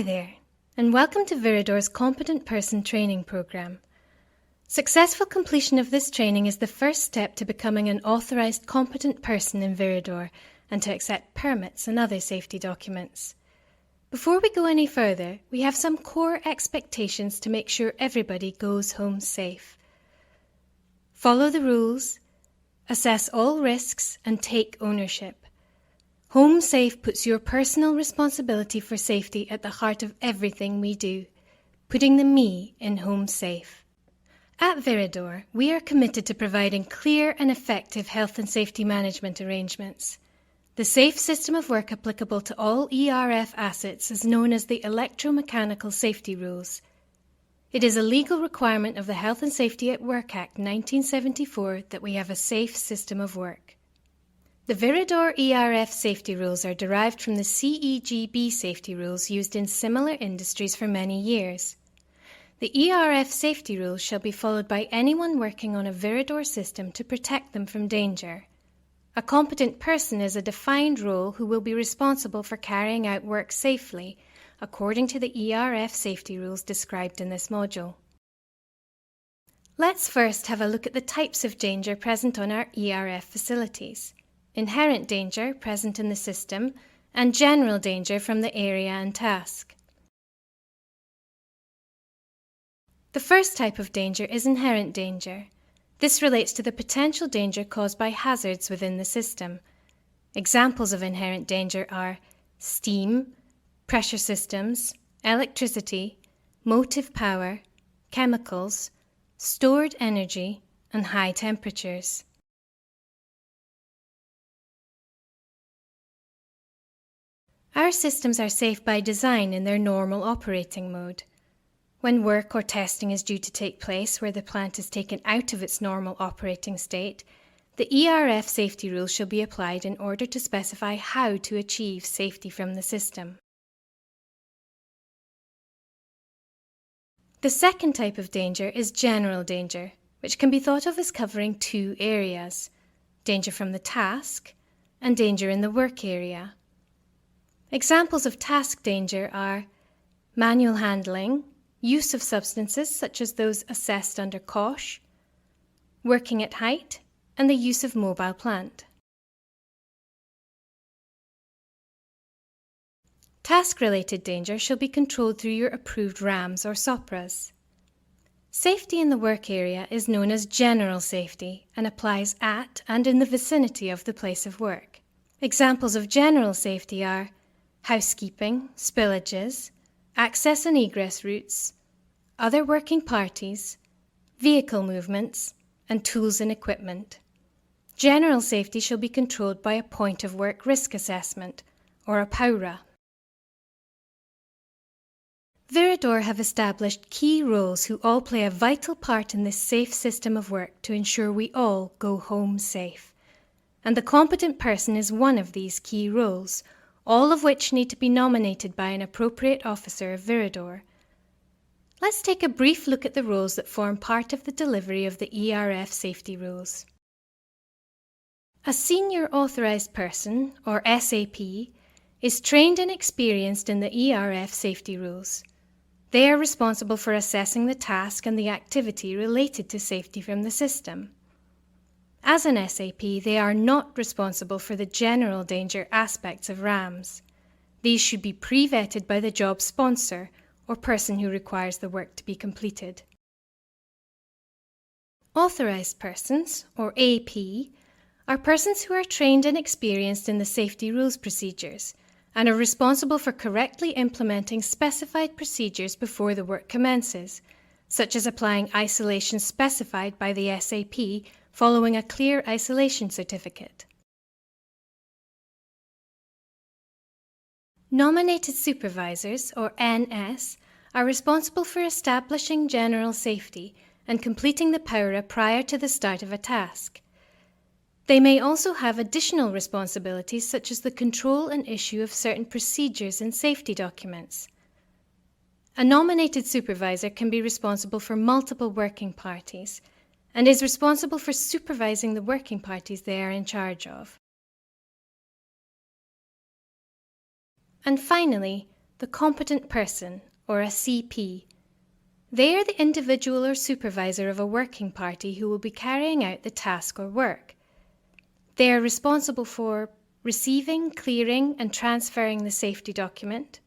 Hi there, and welcome to Viridor's Competent Person Training Programme. Successful completion of this training is the first step to becoming an authorised competent person in Viridor and to accept permits and other safety documents. Before we go any further, we have some core expectations to make sure everybody goes home safe. Follow the rules, assess all risks, and take ownership. Home Safe puts your personal responsibility for safety at the heart of everything we do, putting the me in Home Safe. At Viridor, we are committed to providing clear and effective health and safety management arrangements. The safe system of work applicable to all ERF assets is known as the Electromechanical Safety Rules. It is a legal requirement of the Health and Safety at Work Act 1974 that we have a safe system of work. The Viridor ERF safety rules are derived from the CEGB safety rules used in similar industries for many years. The ERF safety rules shall be followed by anyone working on a Viridor system to protect them from danger. A competent person is a defined role who will be responsible for carrying out work safely, according to the ERF safety rules described in this module. Let's first have a look at the types of danger present on our ERF facilities. Inherent danger present in the system, and general danger from the area and task. The first type of danger is inherent danger. This relates to the potential danger caused by hazards within the system. Examples of inherent danger are steam, pressure systems, electricity, motive power, chemicals, stored energy, and high temperatures. Our systems are safe by design in their normal operating mode. When work or testing is due to take place where the plant is taken out of its normal operating state, the ERF safety rules shall be applied in order to specify how to achieve safety from the system. The second type of danger is general danger, which can be thought of as covering two areas: danger from the task and danger in the work area. Examples of task danger are manual handling, use of substances such as those assessed under COSH, working at height, and the use of mobile plant. Task-related danger shall be controlled through your approved RAMs or SOPRAs. Safety in the work area is known as general safety and applies at and in the vicinity of the place of work. Examples of general safety are housekeeping, spillages, access and egress routes, other working parties, vehicle movements, and tools and equipment. General safety shall be controlled by a point of work risk assessment, or a POWRA. Viridor have established key roles who all play a vital part in this safe system of work to ensure we all go home safe. And the competent person is one of these key roles, all of which need to be nominated by an appropriate officer of Viridor. Let's take a brief look at the roles that form part of the delivery of the ERF safety rules. A senior authorised person, or SAP, is trained and experienced in the ERF safety rules. They are responsible for assessing the task and the activity related to safety from the system. As an SAP, they are not responsible for the general danger aspects of RAMs. These should be pre-vetted by the job sponsor or person who requires the work to be completed. Authorised persons, or AP, are persons who are trained and experienced in the safety rules procedures and are responsible for correctly implementing specified procedures before the work commences, such as applying isolation specified by the SAP following a clear isolation certificate. Nominated supervisors, or NS, are responsible for establishing general safety and completing the POWRA prior to the start of a task. They may also have additional responsibilities such as the control and issue of certain procedures and safety documents. A nominated supervisor can be responsible for multiple working parties and is responsible for supervising the working parties they are in charge of. And finally, the competent person, or a CP. They are the individual or supervisor of a working party who will be carrying out the task or work. They are responsible for receiving, clearing, and transferring the safety document,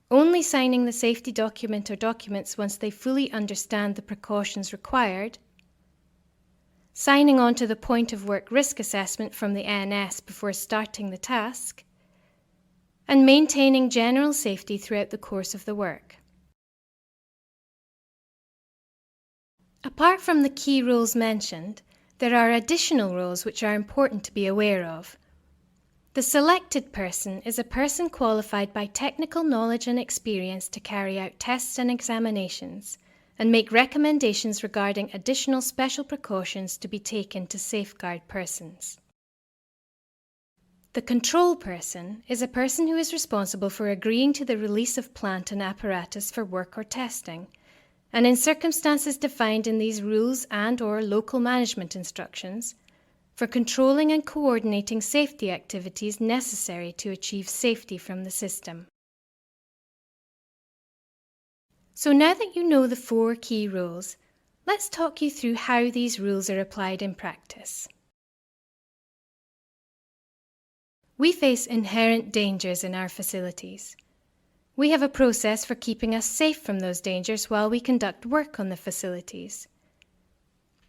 only signing the safety document or documents once they fully understand the precautions required, signing on to the point of work risk assessment from the ANS before starting the task, and maintaining general safety throughout the course of the work. Apart from the key roles mentioned, there are additional roles which are important to be aware of. The selected person is a person qualified by technical knowledge and experience to carry out tests and examinations and make recommendations regarding additional special precautions to be taken to safeguard persons. The control person is a person who is responsible for agreeing to the release of plant and apparatus for work or testing, and in circumstances defined in these rules and/or local management instructions, for controlling and coordinating safety activities necessary to achieve safety from the system. So now that you know the 4 key roles, let's talk you through how these rules are applied in practice. We face inherent dangers in our facilities. We have a process for keeping us safe from those dangers while we conduct work on the facilities.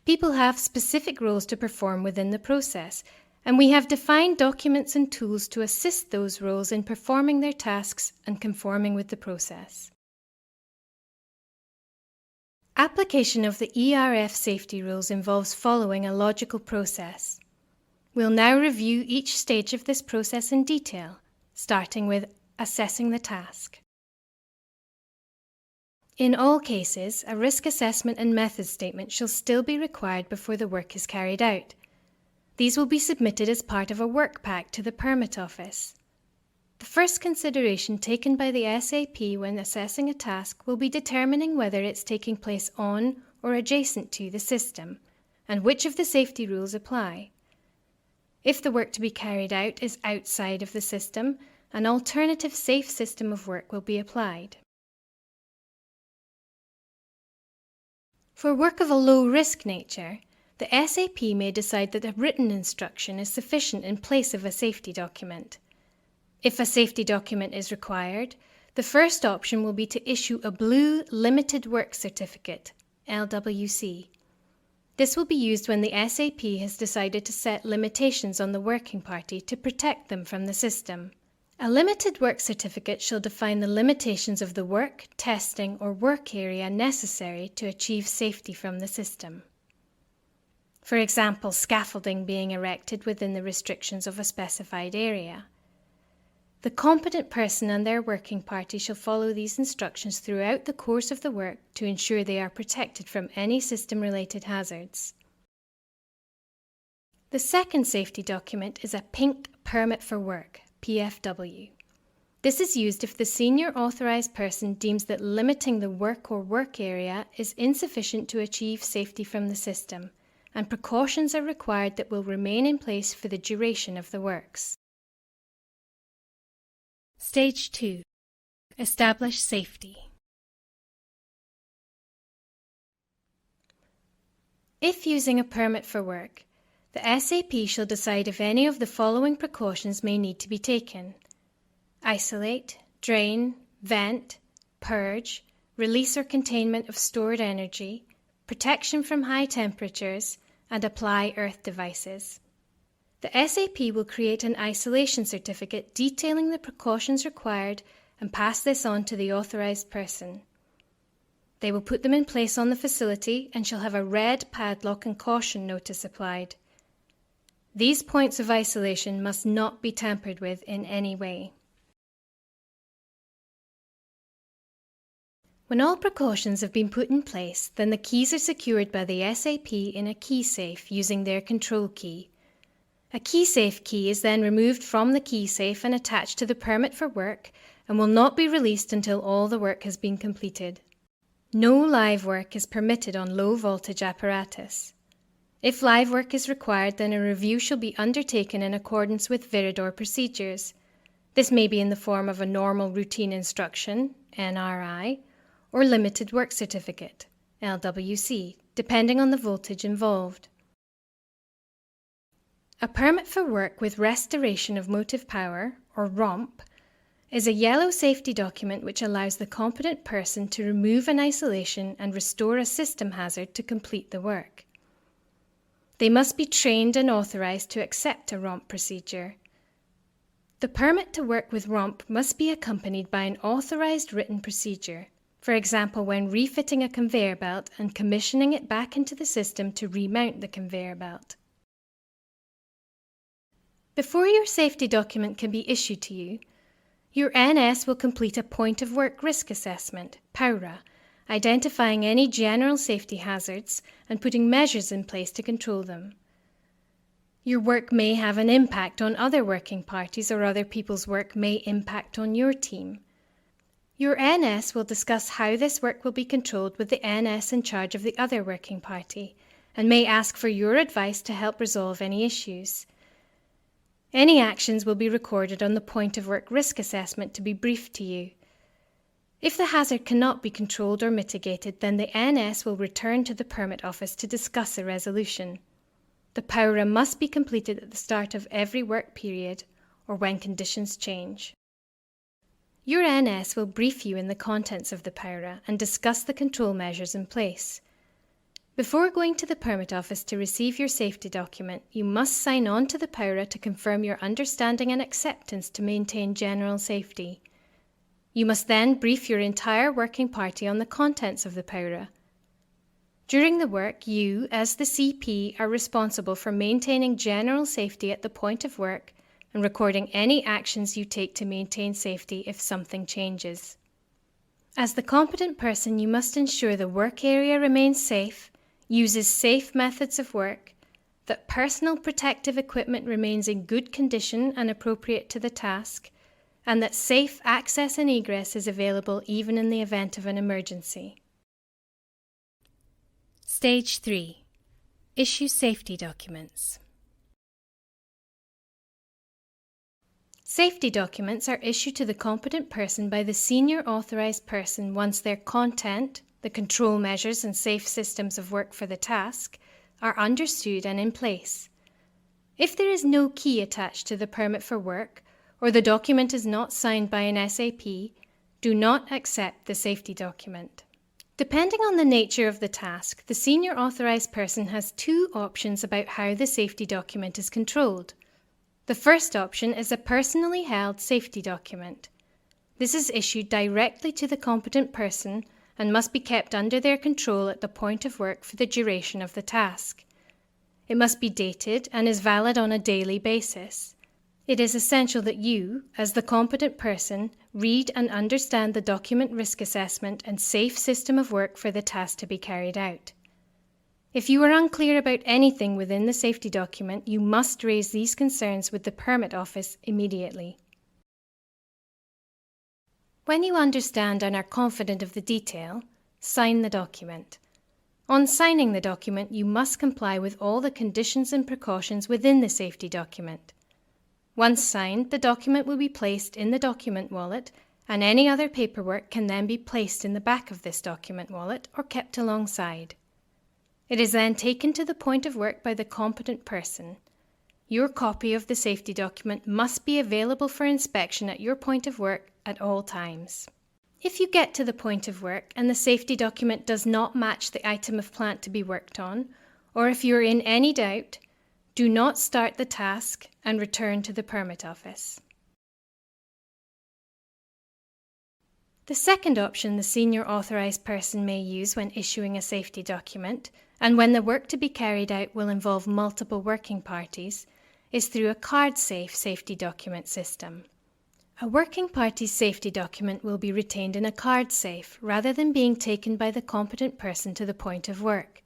People have specific roles to perform within the process, and we have defined documents and tools to assist those roles in performing their tasks and conforming with the process. Application of the ERF safety rules involves following a logical process. We'll now review each stage of this process in detail, starting with assessing the task. In all cases, a risk assessment and method statement shall still be required before the work is carried out. These will be submitted as part of a work pack to the Permit Office. The first consideration taken by the SAP when assessing a task will be determining whether it's taking place on or adjacent to the system, and which of the safety rules apply. If the work to be carried out is outside of the system, an alternative safe system of work will be applied. For work of a low-risk nature, the SAP may decide that a written instruction is sufficient in place of a safety document. If a safety document is required, the first option will be to issue a blue Limited Work Certificate, LWC. This will be used when the SAP has decided to set limitations on the working party to protect them from the system. A Limited Work Certificate shall define the limitations of the work, testing, or work area necessary to achieve safety from the system. For example, scaffolding being erected within the restrictions of a specified area. The competent person and their working party shall follow these instructions throughout the course of the work to ensure they are protected from any system-related hazards. The second safety document is a Pink Permit for Work, PFW. This is used if the senior authorised person deems that limiting the work or work area is insufficient to achieve safety from the system, and precautions are required that will remain in place for the duration of the works. Stage 2. Establish safety. If using a permit for work, the SAP shall decide if any of the following precautions may need to be taken: isolate, drain, vent, purge, release or containment of stored energy, protection from high temperatures, and apply earth devices. The SAP will create an isolation certificate detailing the precautions required and pass this on to the authorised person. They will put them in place on the facility and shall have a red padlock and caution notice applied. These points of isolation must not be tampered with in any way. When all precautions have been put in place, then the keys are secured by the SAP in a key safe using their control key. A key safe key is then removed from the key safe and attached to the permit for work and will not be released until all the work has been completed. No live work is permitted on low voltage apparatus. If live work is required, then a review shall be undertaken in accordance with Viridor procedures. This may be in the form of a normal routine instruction, NRI, or limited work certificate, LWC, depending on the voltage involved. A permit for work with restoration of motive power, or ROMP, is a yellow safety document which allows the competent person to remove an isolation and restore a system hazard to complete the work. They must be trained and authorized to accept a ROMP procedure. The permit to work with ROMP must be accompanied by an authorized written procedure, for example when refitting a conveyor belt and commissioning it back into the system to remount the conveyor belt. Before your safety document can be issued to you, your NS will complete a Point of Work Risk Assessment, POWRA, identifying any general safety hazards and putting measures in place to control them. Your work may have an impact on other working parties, or other people's work may impact on your team. Your NS will discuss how this work will be controlled with the NS in charge of the other working party, and may ask for your advice to help resolve any issues. Any actions will be recorded on the Point of Work Risk Assessment to be briefed to you. If the hazard cannot be controlled or mitigated, then the NS will return to the Permit Office to discuss a resolution. The POWRA must be completed at the start of every work period or when conditions change. Your NS will brief you in the contents of the POWRA and discuss the control measures in place. Before going to the Permit Office to receive your safety document, you must sign on to the POWRA to confirm your understanding and acceptance to maintain general safety. You must then brief your entire working party on the contents of the POWRA. During the work, you, as the CP, are responsible for maintaining general safety at the point of work and recording any actions you take to maintain safety if something changes. As the competent person, you must ensure the work area remains safe, uses safe methods of work, that personal protective equipment remains in good condition and appropriate to the task, and that safe access and egress is available even in the event of an emergency. Stage 3. Issue safety documents. Safety documents are issued to the competent person by the senior authorized person once their content, the control measures and safe systems of work for the task, are understood and in place. If there is no key attached to the permit for work, or the document is not signed by an SAP, do not accept the safety document. Depending on the nature of the task, the senior authorized person has two options about how the safety document is controlled. The first option is a personally held safety document. This is issued directly to the competent person and must be kept under their control at the point of work for the duration of the task. It must be dated and is valid on a daily basis. It is essential that you, as the competent person, read and understand the document risk assessment and safe system of work for the task to be carried out. If you are unclear about anything within the safety document, you must raise these concerns with the Permit Office immediately. When you understand and are confident of the detail, sign the document. On signing the document, you must comply with all the conditions and precautions within the safety document. Once signed, the document will be placed in the document wallet, and any other paperwork can then be placed in the back of this document wallet or kept alongside. It is then taken to the point of work by the competent person. Your copy of the safety document must be available for inspection at your point of work at all times. If you get to the point of work and the safety document does not match the item of plant to be worked on, or if you are in any doubt, do not start the task and return to the Permit Office. The second option the senior authorized person may use when issuing a safety document, and when the work to be carried out will involve multiple working parties, is through a card-safe safety document system. A working party's safety document will be retained in a card safe rather than being taken by the competent person to the point of work.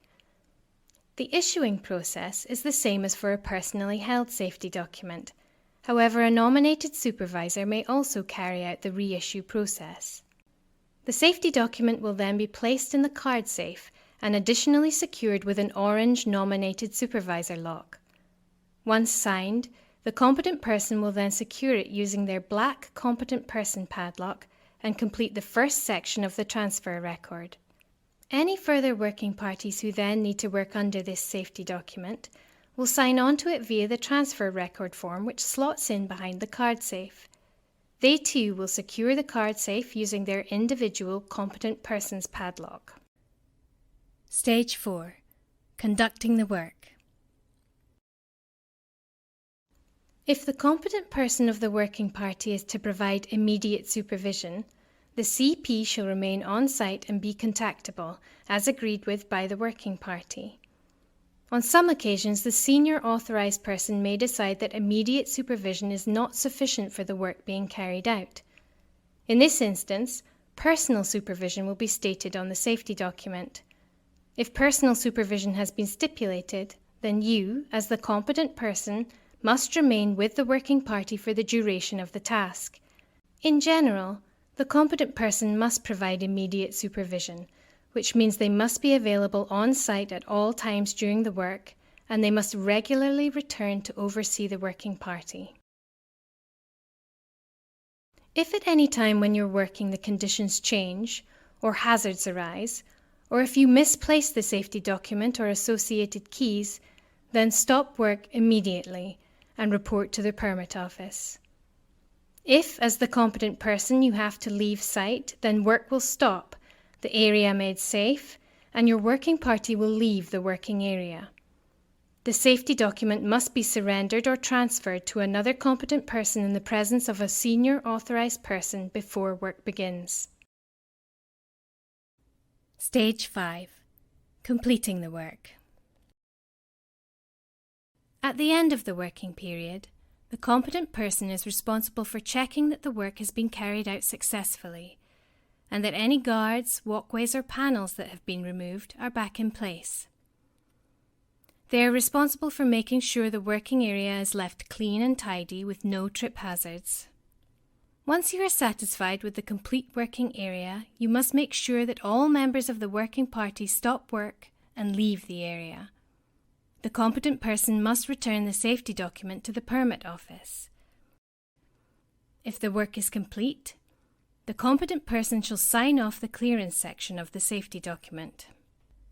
The issuing process is the same as for a personally held safety document. However, a nominated supervisor may also carry out the reissue process. The safety document will then be placed in the card safe and additionally secured with an orange nominated supervisor lock. Once signed, The competent person will then secure it using their black competent person padlock and complete the first section of the transfer record. Any further working parties who then need to work under this safety document will sign on to it via the transfer record form, which slots in behind the card safe. They too will secure the card safe using their individual competent person's padlock. Stage 4. Conducting the work. If the competent person of the working party is to provide immediate supervision, the CP shall remain on site and be contactable, as agreed with by the working party. On some occasions, the senior authorised person may decide that immediate supervision is not sufficient for the work being carried out. In this instance, personal supervision will be stated on the safety document. If personal supervision has been stipulated, then you, as the competent person, must remain with the working party for the duration of the task. In general, the competent person must provide immediate supervision, which means they must be available on site at all times during the work, and they must regularly return to oversee the working party. If at any time when you're working the conditions change, or hazards arise, or if you misplace the safety document or associated keys, then stop work immediately and report to the permit office. If, as the competent person, you have to leave site, then work will stop, the area made safe, and your working party will leave the working area. The safety document must be surrendered or transferred to another competent person in the presence of a senior authorised person before work begins. Stage 5. Completing the work. At the end of the working period, the competent person is responsible for checking that the work has been carried out successfully, and that any guards, walkways or panels that have been removed are back in place. They are responsible for making sure the working area is left clean and tidy with no trip hazards. Once you are satisfied with the complete working area, you must make sure that all members of the working party stop work and leave the area. The competent person must return the safety document to the permit office. If the work is complete, the competent person shall sign off the clearance section of the safety document.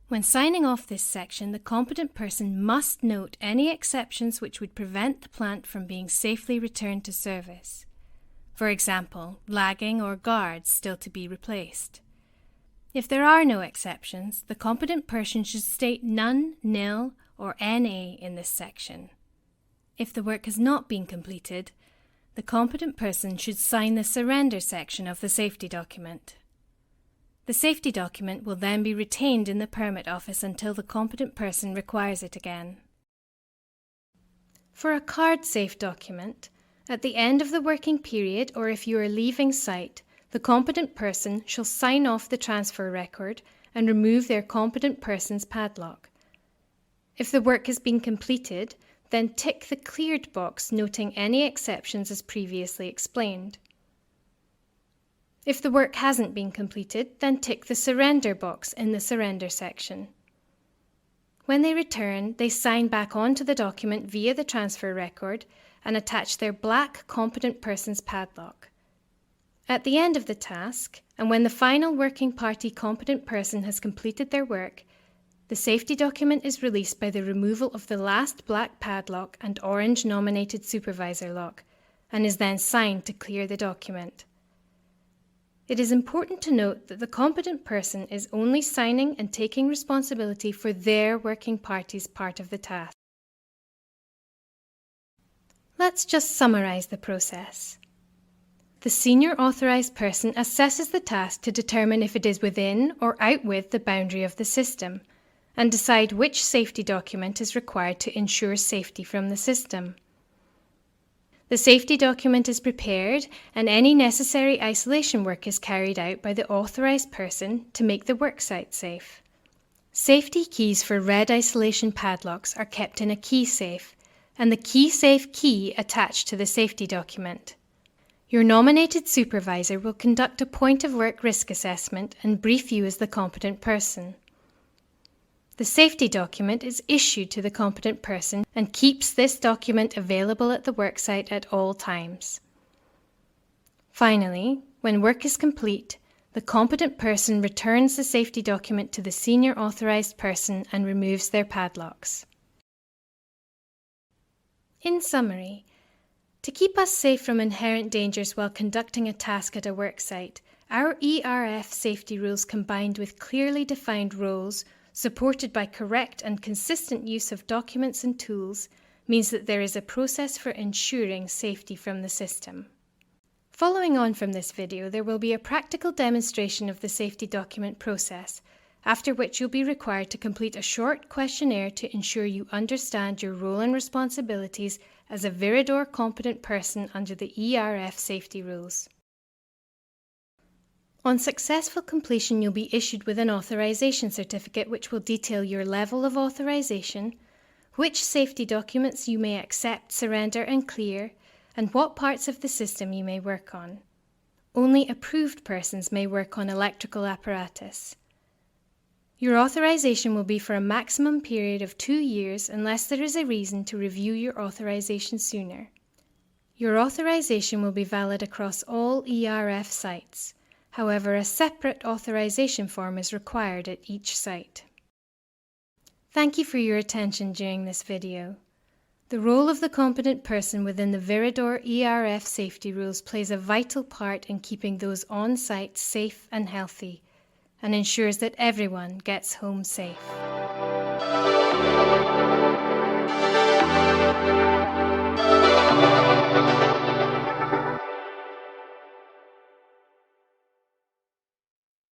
When signing off this section, the competent person must note any exceptions which would prevent the plant from being safely returned to service. For example, lagging or guards still to be replaced. If there are no exceptions, the competent person should state none, nil, or NA in this section. If the work has not been completed, the competent person should sign the surrender section of the safety document. The safety document will then be retained in the permit office until the competent person requires it again. For a card-safe document, at the end of the working period or if you are leaving site, the competent person shall sign off the transfer record and remove their competent person's padlock. If the work has been completed, then tick the cleared box noting any exceptions as previously explained. If the work hasn't been completed, then tick the surrender box in the surrender section. When they return, they sign back onto the document via the transfer record and attach their black competent person's padlock. At the end of the task, and when the final working party competent person has completed their work, the safety document is released by the removal of the last black padlock and orange nominated supervisor lock, and is then signed to clear the document. It is important to note that the competent person is only signing and taking responsibility for their working party's part of the task. Let's just summarise the process. The senior authorised person assesses the task to determine if it is within or out with the boundary of the system, and decide which safety document is required to ensure safety from the system. The safety document is prepared and any necessary isolation work is carried out by the authorised person to make the worksite safe. Safety keys for red isolation padlocks are kept in a key safe, and the key safe key attached to the safety document. Your nominated supervisor will conduct a point of work risk assessment and brief you as the competent person. The safety document is issued to the competent person and keeps this document available at the worksite at all times. Finally, when work is complete, the competent person returns the safety document to the senior authorised person and removes their padlocks. In summary, to keep us safe from inherent dangers while conducting a task at a worksite, our ERF safety rules combined with clearly defined roles, supported by correct and consistent use of documents and tools, means that there is a process for ensuring safety from the system. Following on from this video, there will be a practical demonstration of the safety document process, after which you'll be required to complete a short questionnaire to ensure you understand your role and responsibilities as a Viridor competent person under the ERF safety rules. On successful completion, you'll be issued with an authorization certificate which will detail your level of authorization, which safety documents you may accept, surrender and clear, and what parts of the system you may work on. Only approved persons may work on electrical apparatus. Your authorization will be for a maximum period of 2 years unless there is a reason to review your authorization sooner. Your authorization will be valid across all ERF sites. However, a separate authorization form is required at each site. Thank you for your attention during this video. The role of the competent person within the Viridor ERF safety rules plays a vital part in keeping those on site safe and healthy, and ensures that everyone gets home safe.